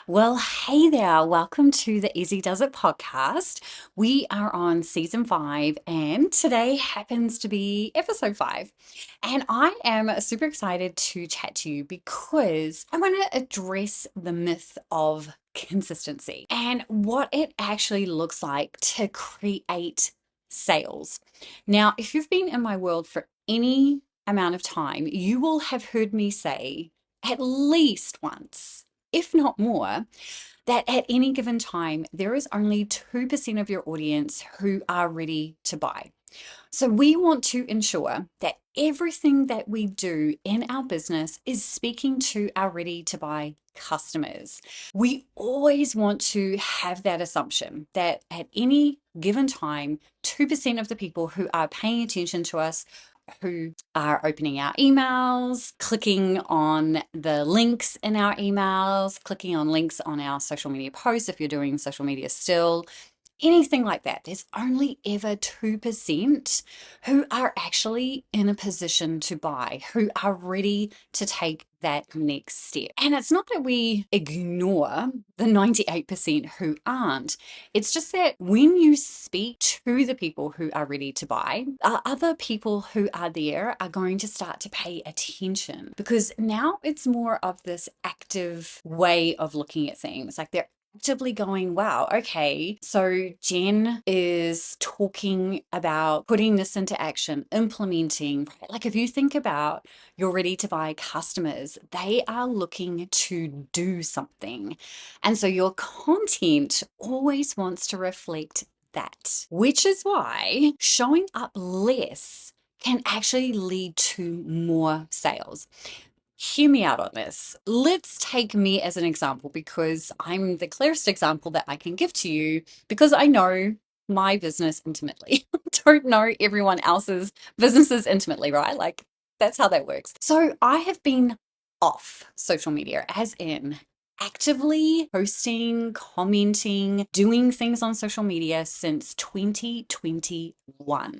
Well, hey there. Welcome to the Easy Does It podcast. We are on season 5, and today happens to be episode 5. And I am super excited to chat to you because I want to address the myth of consistency and what it actually looks like to create sales. Now, if you've been in my world for any amount of time, you will have heard me say at least once, if not more, that at any given time, there is only 2% of your audience who are ready to buy. So we want to ensure that everything that we do in our business is speaking to our ready to buy customers. We always want to have that assumption that at any given time, 2% of the people who are paying attention to us, who are opening our emails, clicking on the links in our emails, clicking on links on our social media posts if you're doing social media still, anything like that. There's only ever 2% who are actually in a position to buy, who are ready to take that next step. And it's not that we ignore the 98% who aren't. It's just that when you speak to the people who are ready to buy, other people who are there are going to start to pay attention, because now it's more of this active way of looking at things. Like they're actively going, wow, okay, so Jen is talking about putting this into action, implementing. Like if you think about your ready to buy customers, they are looking to do something. And so your content always wants to reflect that, which is why showing up less can actually lead to more sales. Hear me out on this. Let's take me as an example, because I'm the clearest example that I can give to you, because I know my business intimately. Don't know everyone else's businesses intimately, right? Like that's how that works. So I have been off social media, as in actively posting, commenting, doing things on social media since 2021.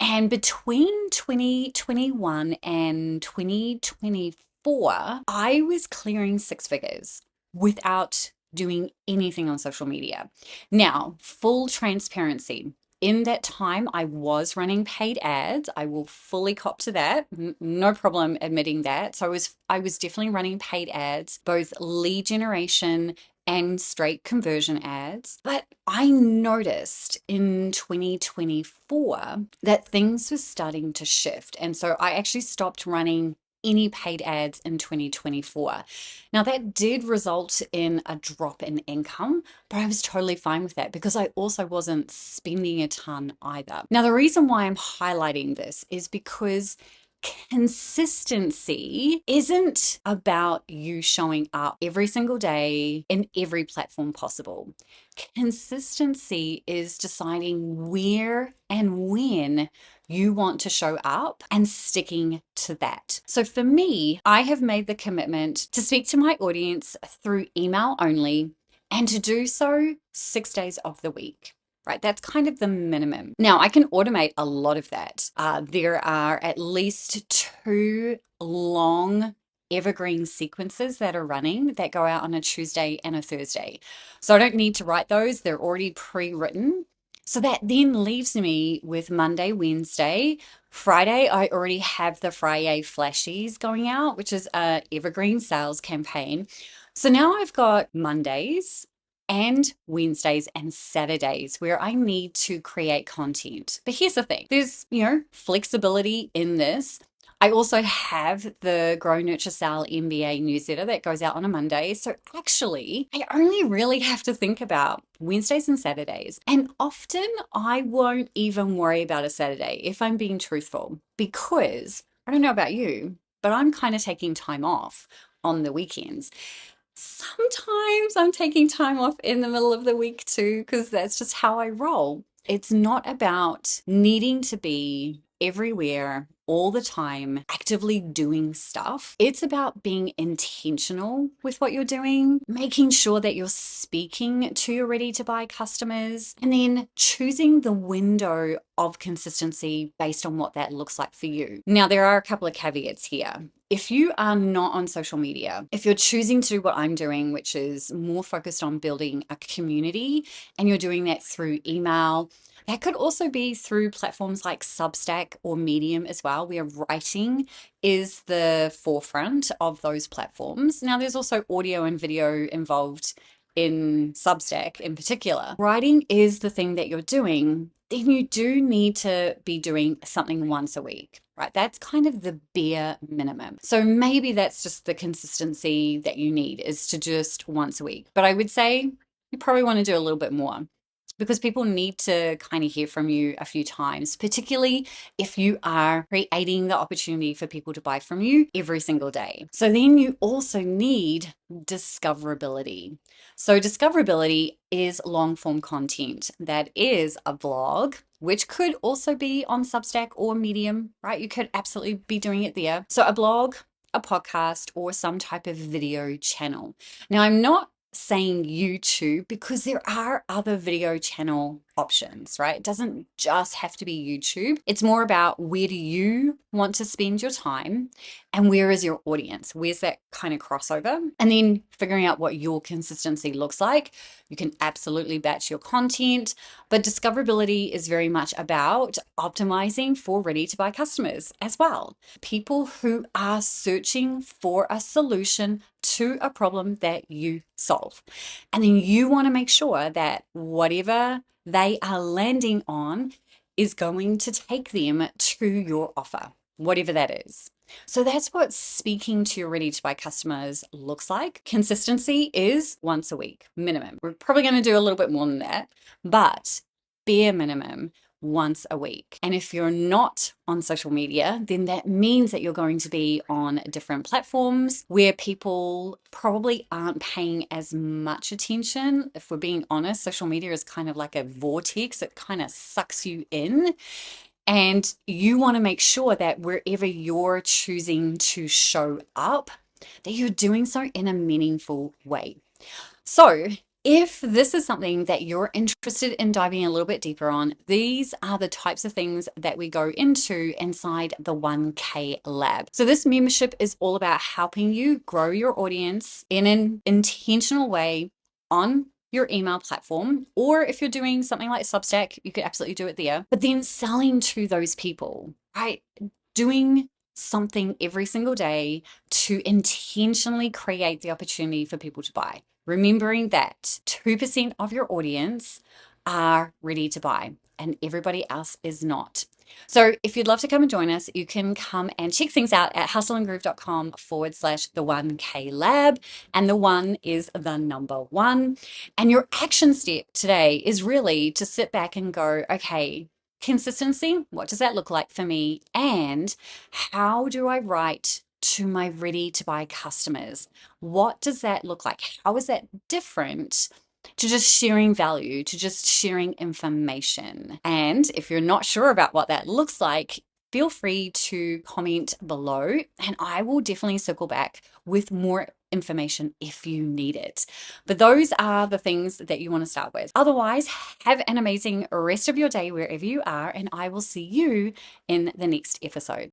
And between 2021 and 2024, I was clearing six figures without doing anything on social media. Now, full transparency. In that time, I was running paid ads. I will fully cop to that. No problem admitting that. So I was definitely running paid ads, both lead generation and straight conversion ads. But I noticed in 2024 that things were starting to shift. And so I actually stopped running any paid ads in 2024. Now, that did result in a drop in income, but I was totally fine with that because I also wasn't spending a ton either. Now, the reason why I'm highlighting this is because consistency isn't about you showing up every single day in every platform possible. Consistency is deciding where and when you want to show up and sticking to that. So for me, I have made the commitment to speak to my audience through email only, and to do so 6 days of the week. Right, that's kind of the minimum. Now, I can automate a lot of that. There are at least 2 long evergreen sequences that are running that go out on a Tuesday and a Thursday. So I don't need to write those, they're already pre-written. So that then leaves me with Monday, Wednesday. Friday, I already have the Friday flashies going out, which is a evergreen sales campaign. So now I've got Mondays and Wednesdays and Saturdays where I need to create content. But here's the thing, there's, flexibility in this. I also have the Grow, Nurture, Sell MBA newsletter that goes out on a Monday. So actually, I only really have to think about Wednesdays and Saturdays. And often I won't even worry about a Saturday, if I'm being truthful, because I don't know about you, but I'm kind of taking time off on the weekends. Sometimes I'm taking time off in the middle of the week too, because that's just how I roll. It's not about needing to be everywhere all the time, actively doing stuff. It's about being intentional with what you're doing, making sure that you're speaking to your ready to buy customers, and then choosing the window of consistency based on what that looks like for you. Now, there are a couple of caveats here. if you are not on social media, if you're choosing to do what I'm doing, which is more focused on building a community, and you're doing that through email, that could also be through platforms like Substack or Medium as well, where writing is the forefront of those platforms. Now, there's also audio and video involved in Substack in particular. Writing is the thing that you're doing, then you do need to be doing something once a week, right? That's kind of the bare minimum. So maybe that's just the consistency that you need, is to just once a week. But I would say you probably want to do a little bit more, because people need to kind of hear from you a few times, particularly if you are creating the opportunity for people to buy from you every single day. So then you also need discoverability. So discoverability is long form content. That is a blog, which could also be on Substack or Medium, right? You could absolutely be doing it there. So a blog, a podcast, or some type of video channel. Now, I'm not saying YouTube, because there are other video channel options, right? It doesn't just have to be YouTube. It's more about, where do you want to spend your time and where is your audience? Where's that kind of crossover? And then figuring out what your consistency looks like. You can absolutely batch your content, but discoverability is very much about optimizing for ready to buy customers as well. People who are searching for a solution to a problem that you solve. And then you want to make sure that whatever they are landing on is going to take them to your offer, whatever that is. So that's what speaking to your ready to buy customers looks like. Consistency is once a week minimum. We're probably going to do a little bit more than that, but bare minimum, once a week. And if you're not on social media, then that means that you're going to be on different platforms where people probably aren't paying as much attention. If we're being honest, social media is kind of like a vortex. It kind of sucks you in. And you want to make sure that wherever you're choosing to show up, that you're doing so in a meaningful way. So if this is something that you're interested in diving a little bit deeper on, these are the types of things that we go into inside the 1K Lab. So this membership is all about helping you grow your audience in an intentional way on your email platform, or if you're doing something like Substack, you could absolutely do it there, but then selling to those people, right? Doing something every single day to intentionally create the opportunity for people to buy. Remembering that 2% of your audience are ready to buy and everybody else is not. So if you'd love to come and join us, you can come and check things out at hustleandgroove.com/the 1K Lab. And the one is the number one. And your action step today is really to sit back and go, okay, consistency, what does that look like for me? And how do I write to my ready to buy customers? What does that look like? How is that different to just sharing value, to just sharing information? And if you're not sure about what that looks like, feel free to comment below and I will definitely circle back with more information if you need it. But those are the things that you want to start with. Otherwise, have an amazing rest of your day wherever you are, and I will see you in the next episode.